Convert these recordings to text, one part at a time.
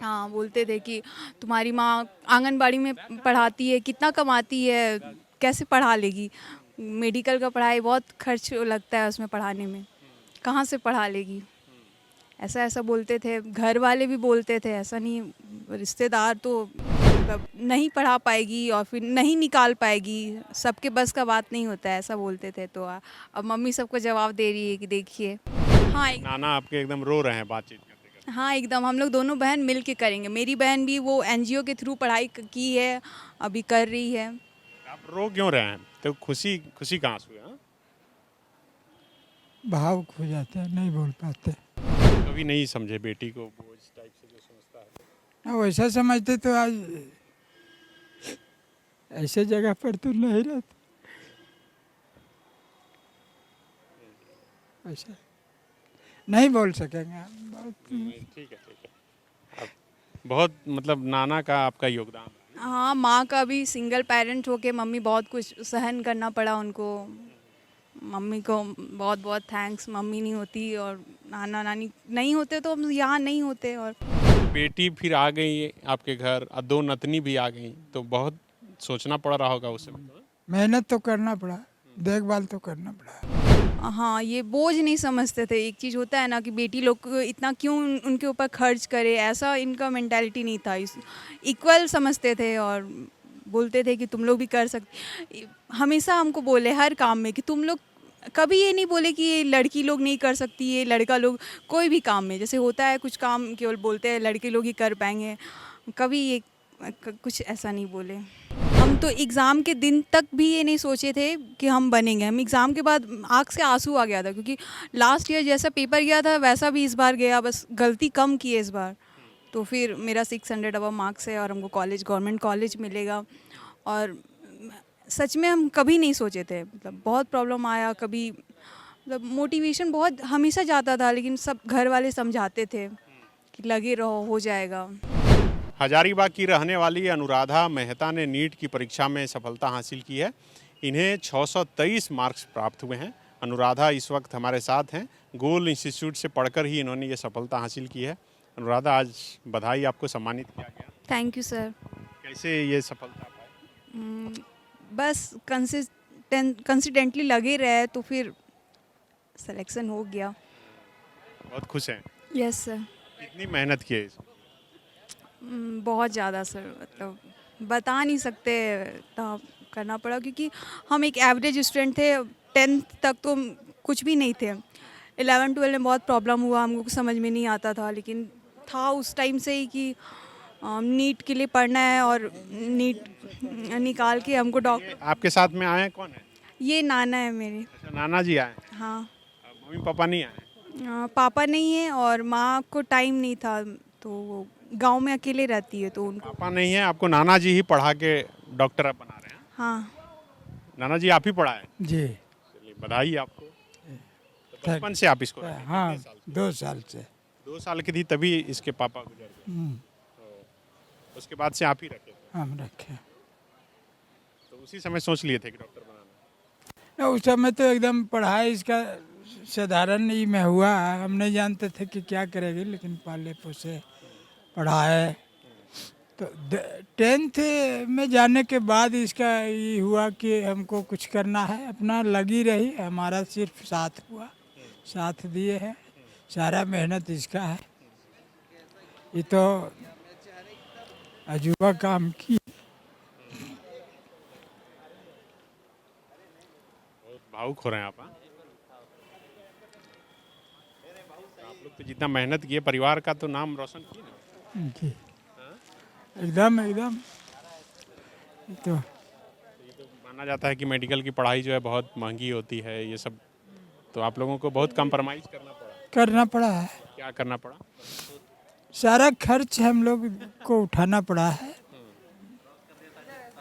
हाँ, बोलते थे कि तुम्हारी माँ आंगनबाड़ी में पढ़ाती है, कितना कमाती है, कैसे पढ़ा लेगी? मेडिकल का पढ़ाई बहुत खर्च लगता है उसमें पढ़ाने में, कहाँ से पढ़ा लेगी? ऐसा ऐसा बोलते थे, घर वाले भी बोलते थे, ऐसा नहीं, रिश्तेदार तो मतलब नहीं पढ़ा पाएगी और फिर नहीं निकाल पाएगी, सबके बस का बात नहीं होता है, ऐसा बोलते थे। तो अब मम्मी सबको जवाब दे रही है कि देखिए। हाँ नाना आपके एकदम रो रहे हैं बातचीत करते करते। हाँ एकदम, हम लोग दोनों बहन मिल के करेंगे। मेरी बहन भी वो एनजीओ के थ्रू पढ़ाई की है, अभी कर रही है। आप रो क्यों रहे हैं? तो खुशी खुशी कहाँ से हुई? हाँ? भावुक हो जाते हैं, नहीं बोल पाते। कभी नहीं समझे बेटी को बोझ टाइप से जो समझता है? वैसा समझते तो आज ऐसे जगह पर तो नहीं रहते। ऐसा नहीं बोल सकेंगे हम बहुत। ठीक है। अब बहुत मतलब नाना का आपका योगदान है। हाँ, माँ का भी सिंगल पेरेंट होके मम्मी बहुत कुछ सहन करना पड़ा उनको। मम्मी को बहुत बहुत थैंक्स, मम्मी नहीं होती और नाना नानी नहीं होते तो हम यहाँ नहीं होते। और बेटी फिर आ गई आपके घर और दो नतनी भी आ गई, तो बहुत सोचना पड़ रहा होगा उस समय। मेहनत तो करना पड़ा, देखभाल तो करना पड़ा। हाँ, ये बोझ नहीं समझते थे। एक चीज़ होता है ना कि बेटी लोग को इतना क्यों उनके ऊपर खर्च करे, ऐसा इनका मेंटालिटी नहीं था। इक्वल समझते थे और बोलते थे कि तुम लोग भी कर सकते। हमेशा हमको बोले हर काम में कि तुम लोग, कभी ये नहीं बोले कि ये लड़की लोग नहीं कर सकती, ये लड़का लोग कोई भी काम में, जैसे होता है कुछ काम केवल बोलते हैं लड़के लोग ही कर पाएंगे, कभी ये कुछ ऐसा नहीं बोले। हम तो एग्ज़ाम के दिन तक भी ये नहीं सोचे थे कि हम बनेंगे। हम एग्ज़ाम के बाद आँख से आंसू आ गया था, क्योंकि लास्ट ईयर जैसा पेपर गया था वैसा भी इस बार गया, बस गलती कम की है इस बार। तो फिर मेरा 600 अबव मार्क्स है और हमको कॉलेज, गवर्नमेंट कॉलेज मिलेगा। और सच में हम कभी नहीं सोचे थे, मतलब बहुत प्रॉब्लम आया, कभी मतलब मोटिवेशन बहुत हमेशा जाता था, लेकिन सब घर वाले समझाते थे कि लगे रहो, हो जाएगा। हजारीबाग की रहने वाली अनुराधा मेहता ने नीट की परीक्षा में सफलता हासिल की है। इन्हें 623 मार्क्स प्राप्त हुए हैं। अनुराधा इस वक्त हमारे साथ हैं। गोल इंस्टीट्यूट से पढ़कर ही इन्होंने ये सफलता हासिल की है। अनुराधा, आज बधाई, आपको सम्मानित किया गया। Thank you sir. कैसे ये सफलता पाई? बस कंसिस्टेंटली लगे रहे तो फिर सिलेक्शन हो गया। बहुत खुश हैं। Yes sir. कितनी मेहनत की है इसमें? बहुत ज़्यादा सर, मतलब बता नहीं सकते, था करना पड़ा, क्योंकि हम एक एवरेज स्टूडेंट थे। 10th तक तो कुछ भी नहीं थे। 11-12 में बहुत प्रॉब्लम हुआ, हमको कुछ समझ में नहीं आता था, लेकिन था उस टाइम से ही कि नीट के लिए पढ़ना है और नीट निकाल के हमको डॉक्टर। आपके साथ में आए हैं कौन है? ये नाना है मेरे। अच्छा, नाना जी आए हैं। हाँ। मम्मी पापा नहीं आए? पापा नहीं है और माँ को टाइम नहीं था, तो वो गांव में अकेले रहती है, तो उनको। पापा नहीं है, आपको नाना जी ही पढ़ा के डॉक्टर आप बना रहे हैं? हाँ। नाना जी आप ही पढ़ाए? जी। चलिए, बधाई आपको। तो बचपन से आप इसको रखे? हाँ, कितने साल से? 2 साल से। 2 साल की थी तभी इसके पापा गुजर गए। तो उसके बाद से आप ही रखे थे? हम रखे। तो उसी समय सोच लिए थे कि डॉक्टर बनाना? उस समय तो एकदम पढ़ाई इसका साधारण ही में हुआ। हम नहीं जानते थे कि क्या करेगी, लेकिन पाले पोसे पढ़ाए। तो 10th में जाने के बाद इसका ये हुआ कि हमको कुछ करना है, अपना लगी रही। हमारा सिर्फ साथ हुआ, साथ दिए हैं, सारा मेहनत इसका है। ये तो अजूबा काम की। बहुत भावुक हो रहे हैं आप। हाँ? आप लोग तो जितना मेहनत किए, परिवार का तो नाम रोशन किए ना। जी, एकदम एकदम। तो ये तो माना जाता है कि मेडिकल की पढ़ाई जो है बहुत महंगी होती है, ये सब, तो आप लोगों को बहुत कंप्रोमाइज करना पड़ा। करना पड़ा है, क्या करना पड़ा? सारा खर्च हम लोग को उठाना पड़ा है।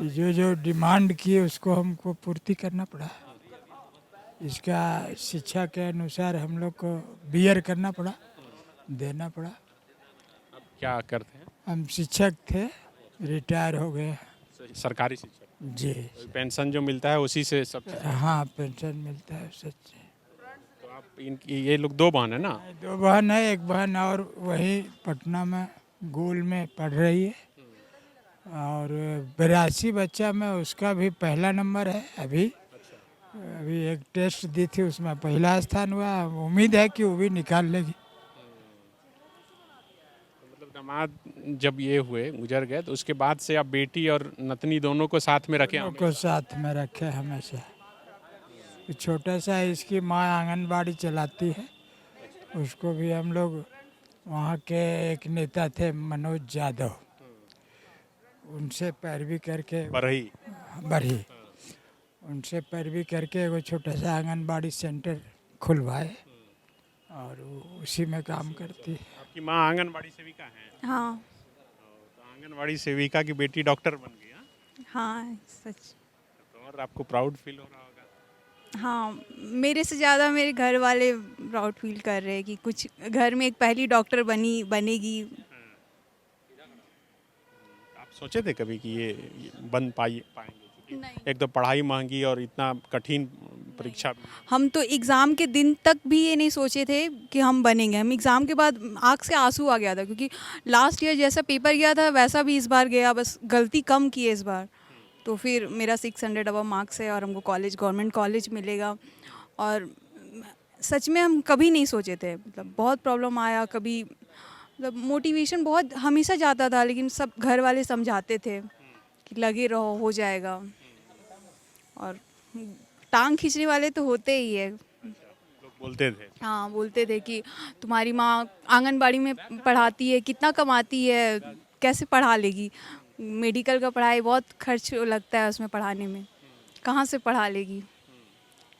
जो जो डिमांड किए उसको हमको पूर्ति करना पड़ा है। इसका शिक्षा के अनुसार हम लोग को बियर करना पड़ा, देना पड़ा। अब क्या करते हैं? हम शिक्षक थे, रिटायर हो गए। सरकारी शिक्षक? जी। पेंशन जो मिलता है उसी से सब चीज़? हाँ, पेंशन मिलता है सच। तो आप इनकी, ये लोग 2 बहन है ना? 2 बहन है, एक बहन और वही पटना में गोल में पढ़ रही है। और 82 बच्चा में उसका भी पहला नंबर है अभी। अभी एक टेस्ट दी थी, उसमें पहला स्थान हुआ। उम्मीद है कि वो भी निकाल लेगी। मतलब दामाद जब ये हुए गुजर गए तो उसके बाद से आप बेटी और नतनी दोनों को साथ में रखे दोनों को साथ में रखे हमेशा। छोटा सा है, इसकी माँ आंगनबाड़ी चलाती है। उसको भी हम लोग, वहाँ के एक नेता थे मनोज यादव, उनसे पैरवी करके बरही बढ़ी, उनसे पैरवी करके एगो छोटा सा आंगनबाड़ी सेंटर खुलवाए और वो उसी में काम करती है। आपकी माँ आंगनबाड़ी सेविका हैं? हाँ तो आंगनबाड़ी सेविका की बेटी डॉक्टर बन गई। हाँ? हाँ सच। तो और आपको प्राउड फील हो रहा होगा। हाँ, मेरे से ज़्यादा मेरे घर वाले प्राउड फील कर रहे हैं कि कुछ घर में एक पहली डॉक्टर बनेगी। आप सोचे थे कभी कि ये बन पाएंगे? क्योंकि नहीं। एक तो पढ़ाई महंगी और इतना कठिन परीक्षा भी। हम तो एग्ज़ाम के दिन तक भी ये नहीं सोचे थे कि हम बनेंगे। हम एग्ज़ाम के बाद आँख से आंसू आ गया था, क्योंकि लास्ट ईयर जैसा पेपर गया था वैसा भी इस बार गया, बस गलती कम की है इस बार। तो फिर मेरा 600 अबव मार्क्स है और हमको कॉलेज, गवर्नमेंट कॉलेज मिलेगा। और सच में हम कभी नहीं सोचे थे, मतलब बहुत प्रॉब्लम आया, कभी मतलब मोटिवेशन बहुत हमेशा जाता था, लेकिन सब घर वाले समझाते थे कि लगे रहो, हो जाएगा। और टांग खींचने वाले तो होते ही है। लोग बोलते थे। हाँ, बोलते थे कि तुम्हारी माँ आंगनबाड़ी में पढ़ाती है, कितना कमाती है, कैसे पढ़ा लेगी, मेडिकल का पढ़ाई बहुत खर्च लगता है उसमें पढ़ाने में, कहाँ से पढ़ा लेगी,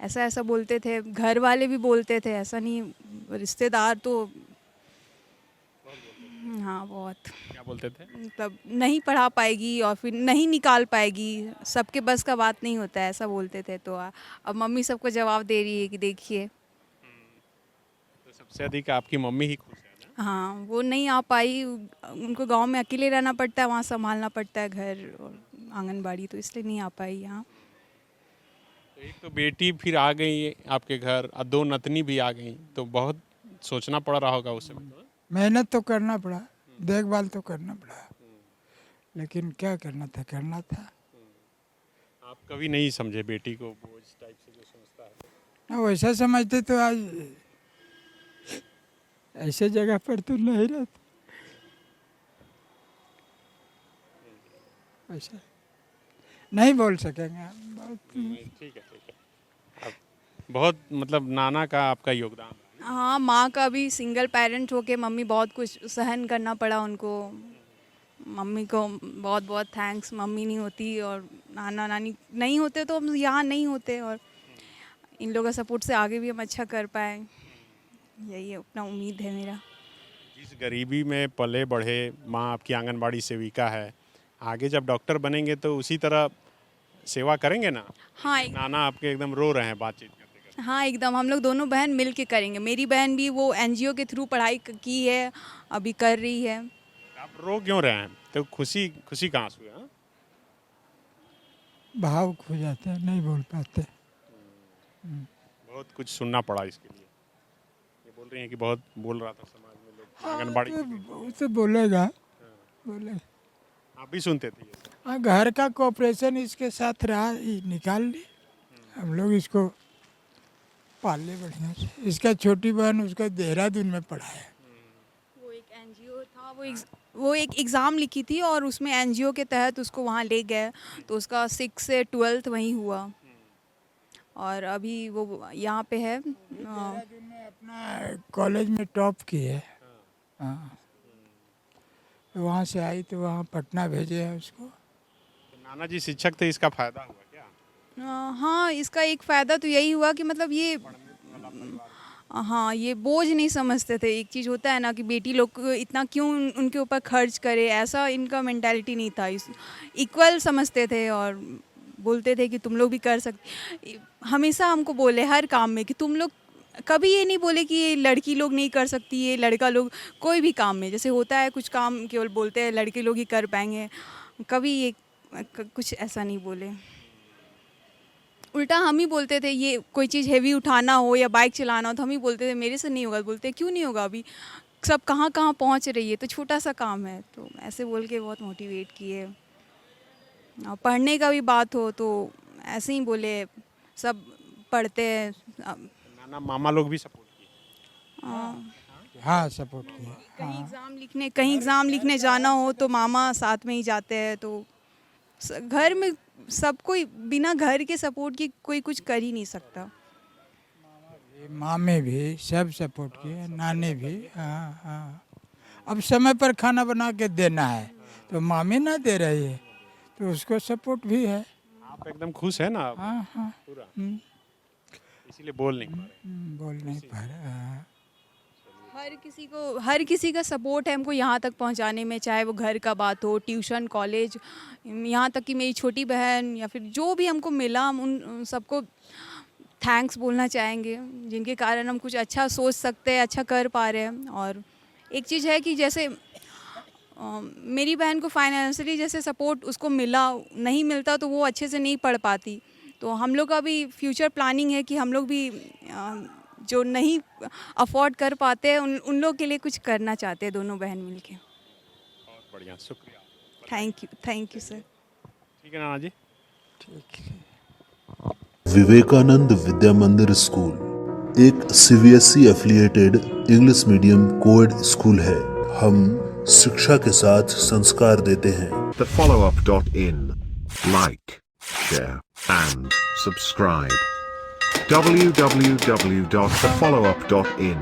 ऐसा ऐसा बोलते थे। घर वाले भी बोलते थे, ऐसा नहीं, रिश्तेदार तो हाँ बहुत, क्या बोलते थे? मतलब नहीं पढ़ा पाएगी और फिर नहीं निकाल पाएगी, सबके बस का बात नहीं होता है, ऐसा बोलते थे। तो अब मम्मी सबको जवाब दे रही है कि देखिए। तो सबसे अधिक आपकी मम्मी ही खुश है ना? हाँ, वो नहीं आ पाई, उनको गांव में अकेले रहना पड़ता है, वहाँ संभालना पड़ता है घर और आंगनबाड़ी, तो इसलिए नहीं आ पाई यहाँ। तो एक तो बेटी फिर आ गई आपके घर और दो नतनी भी आ गई, तो बहुत सोचना पड़ रहा होगा उस समय। मेहनत तो करना पड़ा, देखभाल तो करना पड़ा, लेकिन क्या करना था। आप कभी नहीं समझे बेटी को बोझ टाइप से जो समझता है? ना वैसा समझते तो आज ऐसे जगह पर तो नहीं रहते। वैसा नहीं बोल सकेंगे हम, बहुत ठीक है। अब बहुत मतलब नाना का आपका योगदान रहा। हाँ, माँ का भी सिंगल पेरेंट होके मम्मी बहुत कुछ सहन करना पड़ा उनको। मम्मी को बहुत बहुत थैंक्स, मम्मी नहीं होती और नाना नानी नहीं होते तो हम यहाँ नहीं होते, और इन लोगों का सपोर्ट से आगे भी हम अच्छा कर पाए, यही अपना उम्मीद है मेरा। जिस गरीबी में पले बढ़े, माँ आपकी आंगनबाड़ी सेविका है, आगे जब डॉक्टर बनेंगे तो उसी तरह सेवा करेंगे ना? हाँ नाना आपके एकदम रो रहे हैं बातचीत करते करते। हाँ एकदम, हम लोग दोनों बहन मिल के करेंगे। मेरी बहन भी वो एनजीओ के थ्रू पढ़ाई की है, अभी कर रही है। आप रो क्यों रहे हैं? तो खुशी खुशी का आंसू है? हाँ? भाव खो जाते हैं, नहीं बोल पाते। बहुत कुछ सुनना पड़ा इसके लिए। ये बोल रही हैं कि बहुत बोल रहा था समाज में लोग आंगनबाड़ी की बेटी। वो तो बोलेगा, बोले। आप भी सुनते थे ये सब? हाँ, घर का कोऑपरेशन इसके साथ रहा, ये निकाल ली हम लोग, इसको पाल ले बढ़िया से। इसका छोटी बहन उसका देहरादून में पढ़ा है। वो एक एनजीओ था, वो एक एग्ज़ाम लिखी थी और उसमें एनजीओ के तहत उसको वहाँ ले गए, तो उसका 6 से 12th वहीं हुआ और अभी वो यहाँ पे है। देहरादून में अपना कॉलेज में टॉप की है। हाँ, तो वहाँ से आई तो वहाँ पटना भेजे हैं उसको। तो नाना जी शिक्षक थे, इसका फायदा हुआ क्या? हाँ, इसका एक फ़ायदा तो यही हुआ कि मतलब ये, हाँ, ये बोझ नहीं समझते थे। एक चीज़ होता है ना कि बेटी लोग को इतना क्यों उनके ऊपर खर्च करे, ऐसा इनका मेंटालिटी नहीं था। इक्वल समझते थे और बोलते थे कि तुम लोग भी कर सकते। हमेशा हमको बोले हर काम में कि तुम लोग, कभी ये नहीं बोले कि ये लड़की लोग नहीं कर सकती, ये लड़का लोग, कोई भी काम में जैसे होता है कुछ काम केवल बोलते हैं लड़के लोग ही कर पाएंगे, कभी ये कुछ ऐसा नहीं बोले। उल्टा हम ही बोलते थे, ये कोई चीज़ हेवी उठाना हो या बाइक चलाना हो तो हम ही बोलते थे मेरे से नहीं होगा। बोलते क्यों नहीं होगा, अभी सब कहाँ कहाँ पहुँच रही है, तो छोटा सा काम है। तो ऐसे बोल के बहुत मोटिवेट किए। और पढ़ने का भी बात हो तो ऐसे ही बोले, सब पढ़ते हैं। नाना मामा लोग भी सपोर्ट किए? हाँ सपोर्ट किया। कहीं एग्ज़ाम लिखने जाना हो तो मामा साथ में ही जाते हैं। तो घर में सब कोई बिना घर के सपोर्ट के कोई कुछ कर ही नहीं सकता। मामे भी सब सपोर्ट किए, नानी भी। हाँ हाँ, अब समय पर खाना बना के देना है तो मामी ना दे रही है तो उसको सपोर्ट भी है। आप एकदम खुश है ना अब? हाँ हाँ। पूरा इसीलिए बोल नहीं पा रहे। बोल नहीं पा रहा। हाँ। हर किसी का सपोर्ट है हमको यहाँ तक पहुँचाने में, चाहे वो घर का बात हो, ट्यूशन, कॉलेज, यहाँ तक कि मेरी छोटी बहन या फिर जो भी हमको मिला, हम उन सबको थैंक्स बोलना चाहेंगे, जिनके कारण हम कुछ अच्छा सोच सकते हैं, अच्छा कर पा रहे हैं। और एक चीज़ है कि जैसे मेरी बहन को फाइनेंशियली जैसे सपोर्ट उसको मिला, नहीं मिलता तो वो अच्छे से नहीं पढ़ पाती। तो हम लोग का भी फ्यूचर प्लानिंग है कि हम लोग भी जो नहीं अफोर्ड कर पाते हैं उन लोग के लिए कुछ करना चाहते हैं, दोनों बहन मिलके। बहुत बढ़िया, शुक्रिया। Thank you sir. ठीक है नाना जी। ठीक है। विवेकानंद विद्या मंदिर स्कूल एक CBSE affiliated English medium coed school है। हम शिक्षा के साथ संस्कार देते हैं। thefollowup.in. Like, share, and subscribe. www.thefollowup.in